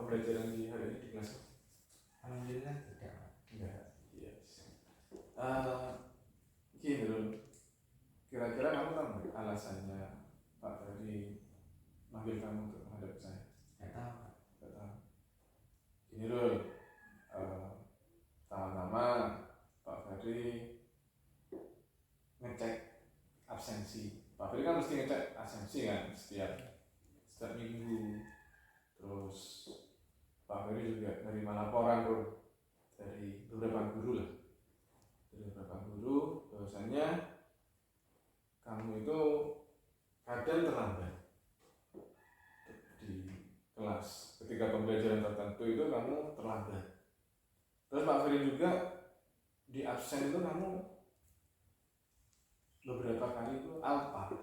pembelajaran di hari ini di kelas? Alhamdulillah tidak. Enggak. Yes. Gini dulu. Kira-kira kamu tahu nggak alasannya Pak Ferry manggil kamu untuk menghadap saya? Tidak tahu. Nggak tahu. Gini dulu. Pertama Pak Ferry ngecek absensi. Pak Ferry kan mesti ngecek absensi kan setiap minggu. Terus Pak Ferry juga nerima laporan tuh dari beberapa guru lah. Dari beberapa guru bahwasanya kamu itu kadang terlambat di kelas. Ketika pembelajaran tertentu itu kamu terlambat. Terus Pak Ferry juga di absen itu kamu beberapa kali itu alpa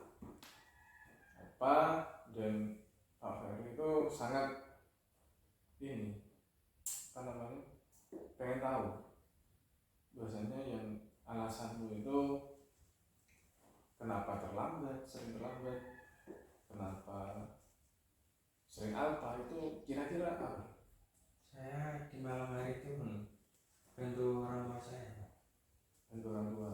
dan Pak Ferry itu sangat pengen tahu bahwasanya yang alasanmu itu kenapa sering terlambat, kenapa sering alpa itu kira-kira apa? Saya di malam hari itu bantu orang tua saya. Bantu orang tua.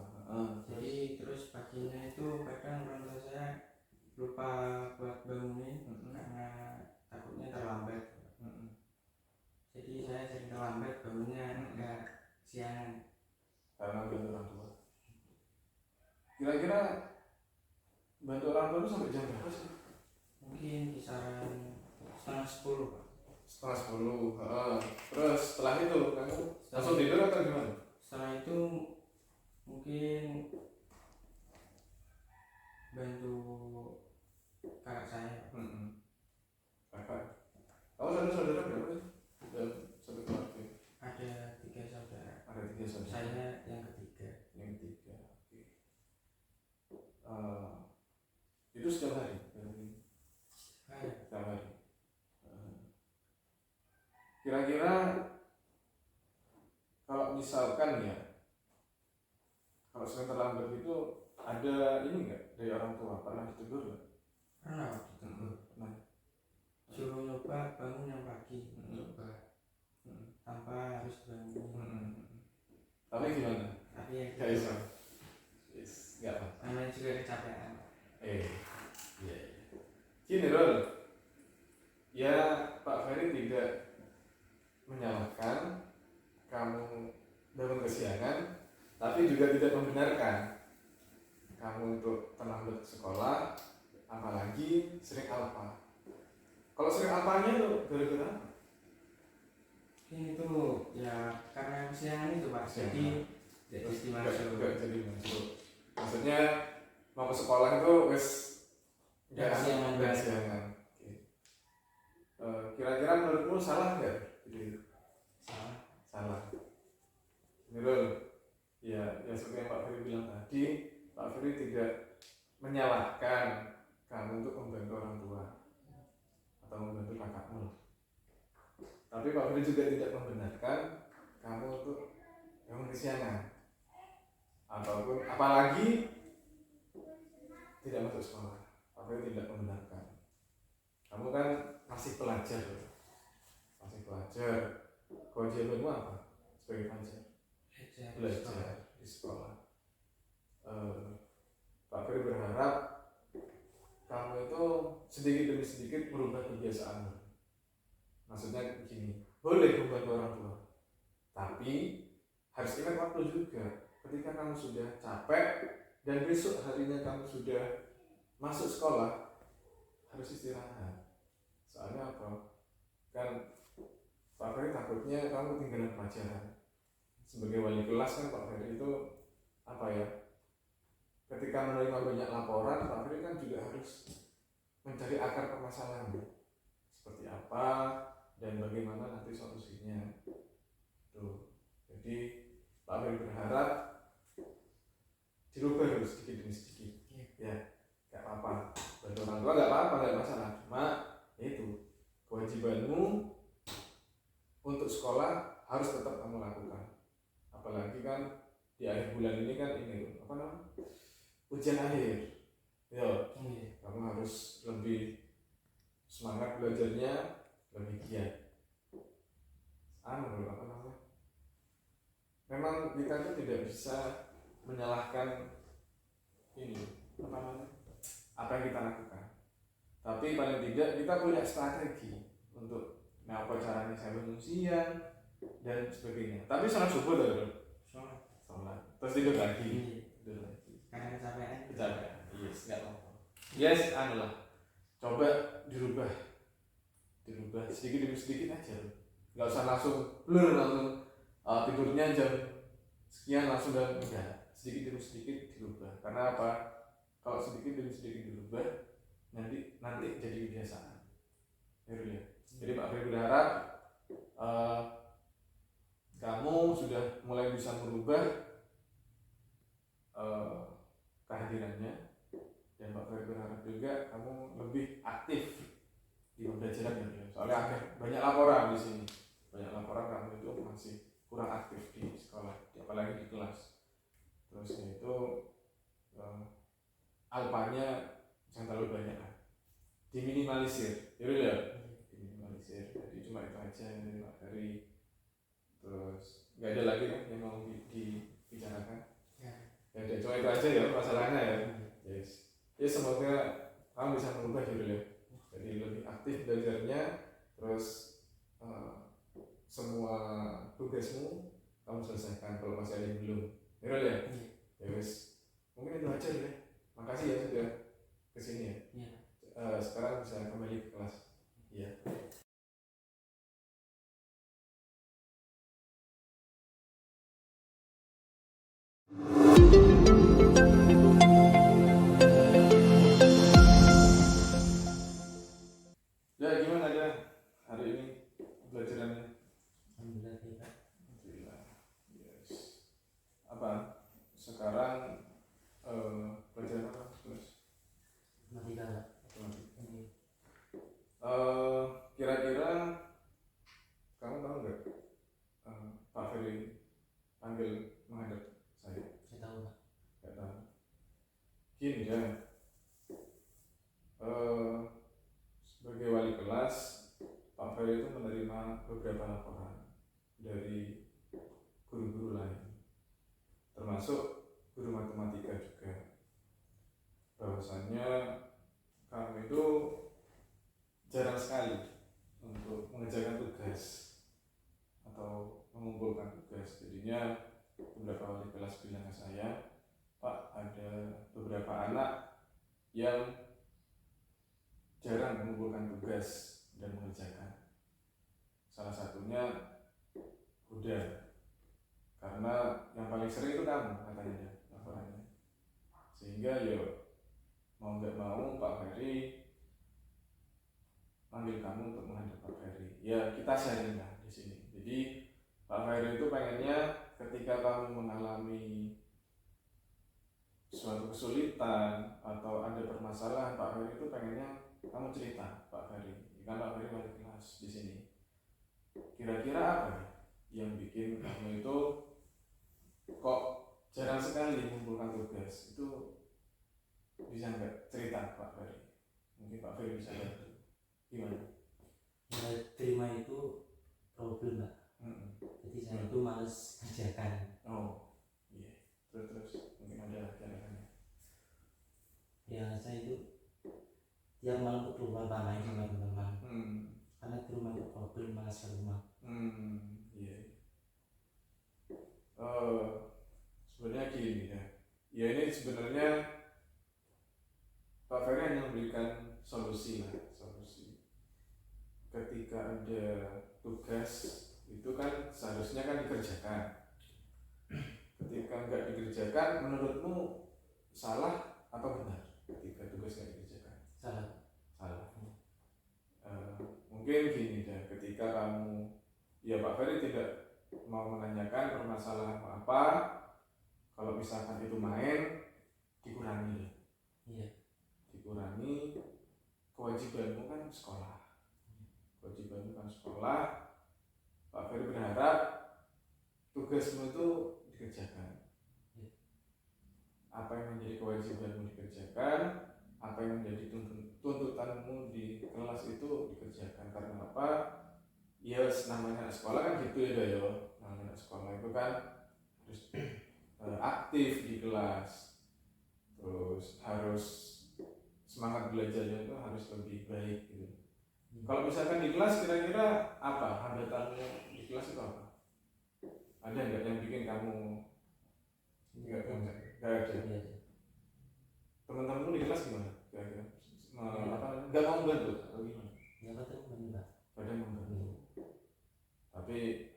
Jadi terus paginya itu kadang orang tua saya lupa buat bangunin karena takutnya terlambat. Jadi saya sering terlambat bangunnya agak siangan. Karena bantu orang tua. Kira-kira bantu orang tua itu sampai jam berapa sih? Mungkin kisaran 9:30. 9:30. Terus setelah itu kamu langsung tidur atau gimana? Setelah itu mungkin bantu kakak saya. Kakak. Kamu saudara berapa sih? Satu keluarga. Ada 3 saudara. Ada 3 saudara. Saya yang ketiga. Oke. Itu setiap hari. Setiap hari. Kira-kira kalau misalkan ya, kalau sering terlambat itu ada ini enggak dari orang tua, pernah ditegur enggak? Pernah ditegur. Suruh nyoba bangun yang pagi, nyoba tanpa harus bangun. Tapi gimana? Tapi ya Gak bisa. Gak apa. namanya juga kecapean. Iya. Gini Rol, ya Pak Ferry tidak menyalahkan kamu bangun kesiangan, tapi juga tidak membenarkan kamu untuk terlambat ke sekolah, apalagi sering alpa. Kalau sering alpanya tuh gara-gara apa? Ini tuh ya karena kesiangan itu Pak. Jadi masuk. Jadi masuk. Maksudnya mau ke sekolah itu wes nggak kesiangan. Kira-kira menurutmu salah nggak? Salah. Menurut ya seperti yang Pak Ferry bilang tadi, Pak Ferry tidak menyalahkan kamu untuk membantu orang tua atau membantu kakakmu. Tapi Pak Ferry juga tidak membenarkan kamu untuk bangun kesiangan ataupun apalagi tidak masuk sekolah. Pak Ferry tidak membenarkan. Kamu kan masih pelajar. Kewajibanmu apa sebagai pelajar? Belajar di sekolah. Pak Ferry berharap kamu itu sedikit demi sedikit merubah kebiasaanmu. Maksudnya begini, boleh membantu orang tua, tapi harus ingat waktu juga. Ketika kamu sudah capek dan besok harinya kamu sudah masuk sekolah, harus istirahat. Soalnya apa? Kan Pak Ferry takutnya kamu ketinggalan pelajaran. Sebagai wali kelas kan Pak Ferry itu ketika menerima banyak laporan, Pak Ferry kan juga harus mencari akar permasalahannya seperti apa dan bagaimana nanti solusinya. Tuh. Jadi Pak Ferry berharap dirubah dulu sedikit demi sedikit. Ya, nggak apa-apa. Bantu orang tua nggak apa-apa, nggak masalah. Cuma itu kewajibanmu untuk sekolah harus tetap kamu lakukan. Apalagi kan di akhir bulan ini kan ujian akhir. Kamu harus lebih semangat belajarnya, lebih giat. apa namanya, memang kita tuh tidak bisa menyalahkan ini apa namanya, apa yang kita lakukan, tapi paling tidak kita punya strategi untuk apa caranya saya manusia dan sebagainya. Tapi sholat subuh tuh, sholat terus tidur lagi, karena kecapean, yes, nggak apa-apa, yes, lah, coba dirubah sedikit demi sedikit aja, nggak usah langsung tidurnya jam sekian langsung, dan enggak, sedikit demi sedikit dirubah. Karena apa? Kalau sedikit demi sedikit dirubah, nanti jadi kebiasaan. Ya. Jadi Pak Ferry berharap kamu sudah mulai bisa merubah kehadirannya, dan Pak Ferry berharap juga kamu lebih aktif di pembelajaran ya. Soalnya banyak laporan di sini, kamu itu masih kurang aktif di sekolah, apalagi di kelas. Terus itu alpanya jangan terlalu banyak lah, diminimalisir, diminimalisir. Jadi cuma itu aja dari Pak Ferry. Terus nggak ada lagi kan yang mau dibicarakan? Ya udah, cuma itu aja ya masalahnya ya. Yes. Ya semoga kamu bisa merubah ya. Jadi lebih aktif belajarnya, terus semua tugasmu kamu selesaikan kalau masih ada yang belum. Ya. Ya wes. Mungkin itu aja ya. Makasih ya sudah kesini ya. Sekarang bisa kembali ke kelas. Iya. Ya gimana aja hari ini pelajarannya? Alhamdulillah. Yes. Apa? Sekarang pelajaran apa terus? Matematika. Kira-kira kamu tahu nggak Pak Ferry panggil menghadap saya? Saya tahu Pak. Nggak tahu. Gini ya. Sebagai wali kelas, Pak Ferry itu menerima beberapa laporan dari guru-guru lain, termasuk guru matematika juga, bahwasannya kamu itu jarang sekali untuk mengerjakan tugas atau mengumpulkan tugas. Jadinya beberapa wali kelas bilang ke saya, Pak, ada beberapa anak yang jarang mengumpulkan tugas dan mengerjakan. Salah satunya Huda, karena yang paling sering itu kamu katanya laporannya. Sehingga mau nggak mau Pak Ferry panggil kamu untuk menghadap Pak Ferry. Ya kita sharing lah di sini. Jadi Pak Ferry itu pengennya ketika kamu mengalami suatu kesulitan atau ada permasalahan, Pak Ferry itu pengennya kamu cerita Pak Ferry. Kan Pak Ferry wali kelas di sini. Kira-kira apa ya yang bikin kamu itu kok jarang sekali mengumpulkan tugas? Itu bisa nggak cerita Pak Ferry? Mungkin Pak Ferry bisa bantu. Gimana? Yang terima itu problem Pak. Jadi saya itu males kerjakan. Oh iya. Terus mungkin ada caranya. Ya saya itu tiap malam ke rumah Pak, main sama teman-teman. Karena di rumah itu problem, malas ke rumah. Iya. Sebenarnya gini ya. Ya ini sebenarnya Pak Ferry hanya memberikan solusi. Ketika ada tugas itu kan seharusnya kan dikerjakan. Ketika nggak dikerjakan, menurutmu salah atau benar? Ketika tugas nggak dikerjakan? Salah. Mungkin gini deh, ketika kamu, ya Pak Ferry tidak mau menanyakan permasalahan apa. Kalau misalkan itu main, dikurangi. Iya. Dikurangi. Kewajibanmu kan sekolah. Pak Ferry berharap tugasmu itu dikerjakan. Apa yang menjadi kewajibanmu dikerjakan, apa yang menjadi tuntutanmu di kelas itu dikerjakan. Karena apa? ya namanya anak sekolah kan gitu ya yo, namanya anak sekolah itu kan harus aktif di kelas, terus harus semangat belajarnya itu harus lebih baik gitu. Kalau misalkan di kelas kira-kira apa hambatannya di kelas itu apa? Ada nggak yang bikin kamu nggak ada? Teman-temanmu di kelas gimana? Kira-kira nggak mau bantu atau gimana? Pada membantu. Tapi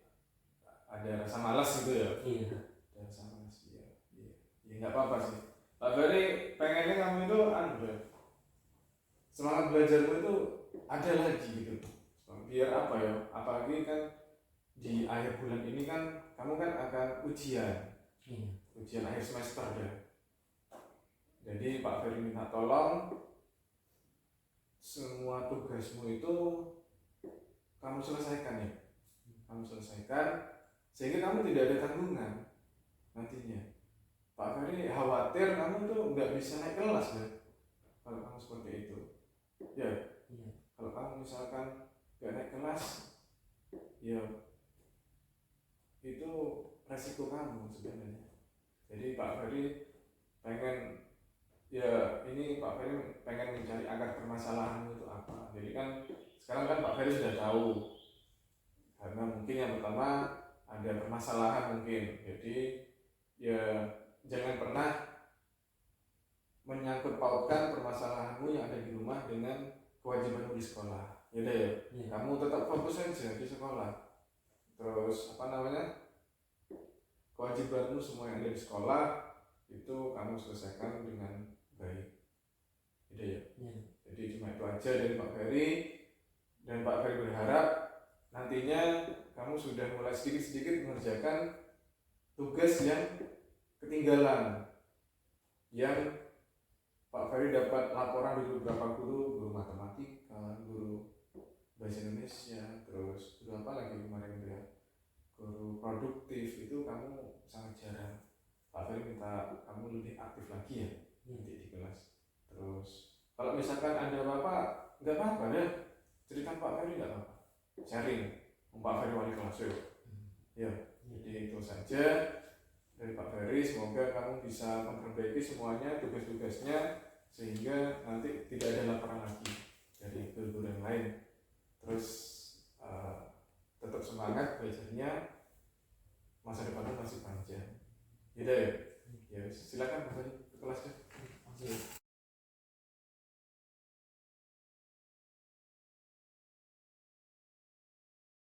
ada rasa malas gitu ya? Iya. Ada rasa malas ya. Ya nggak apa-apa sih. Pak Ferry pengennya kamu itu semangat belajarmu itu ada lagi gitu. Biar apa ya? Apalagi kan di akhir bulan ini kan kamu kan akan ujian. Ujian akhir semester ya. Jadi Pak Ferry minta tolong semua tugasmu itu kamu selesaikan ya. Kamu selesaikan sehingga kamu tidak ada tanggungan nantinya. Pak Ferry khawatir kamu tuh nggak bisa naik kelas ya kalau kamu seperti itu. Ya. Kalau kamu misalkan nggak naik kelas, ya itu resiko kamu sebenarnya. Jadi Pak Ferry pengen ini Pak Ferry pengen mencari akar permasalahanmu itu apa. Jadi kan sekarang kan Pak Ferry sudah tahu karena mungkin yang pertama ada permasalahan mungkin. Jadi ya jangan pernah menyangkut pautkan permasalahanmu yang ada di rumah dengan kewajibanmu di sekolah. Ya. Kamu tetap fokus saja di sekolah. Terus kewajibanmu semua yang ada di sekolah itu kamu selesaikan dengan baik. Ya. Jadi cuma itu aja dari Pak Ferry, dan Pak Ferry berharap nantinya kamu sudah mulai sedikit-sedikit mengerjakan tugas yang ketinggalan, yang Pak Ferry dapat laporan dari beberapa guru matematika, guru bahasa Indonesia, terus guru apa lagi kemarin itu ya, guru produktif, itu kamu sangat jarang. Pak Ferry minta kamu lebih aktif lagi ya di kelas. Terus kalau misalkan ada apa-apa, nggak apa-apa deh, cerita Pak Ferry nggak apa-apa, sharing Pak Ferry wali kelas ya. Jadi itu saja dari Pak Ferry, semoga kamu bisa memperbaiki semuanya tugas-tugasnya sehingga nanti tidak ada laporan lagi dari guru yang lain. Terus tetap semangat belajarnya, masa depannya masih panjang. Ya silakan Pak Ferry ke kelasnya.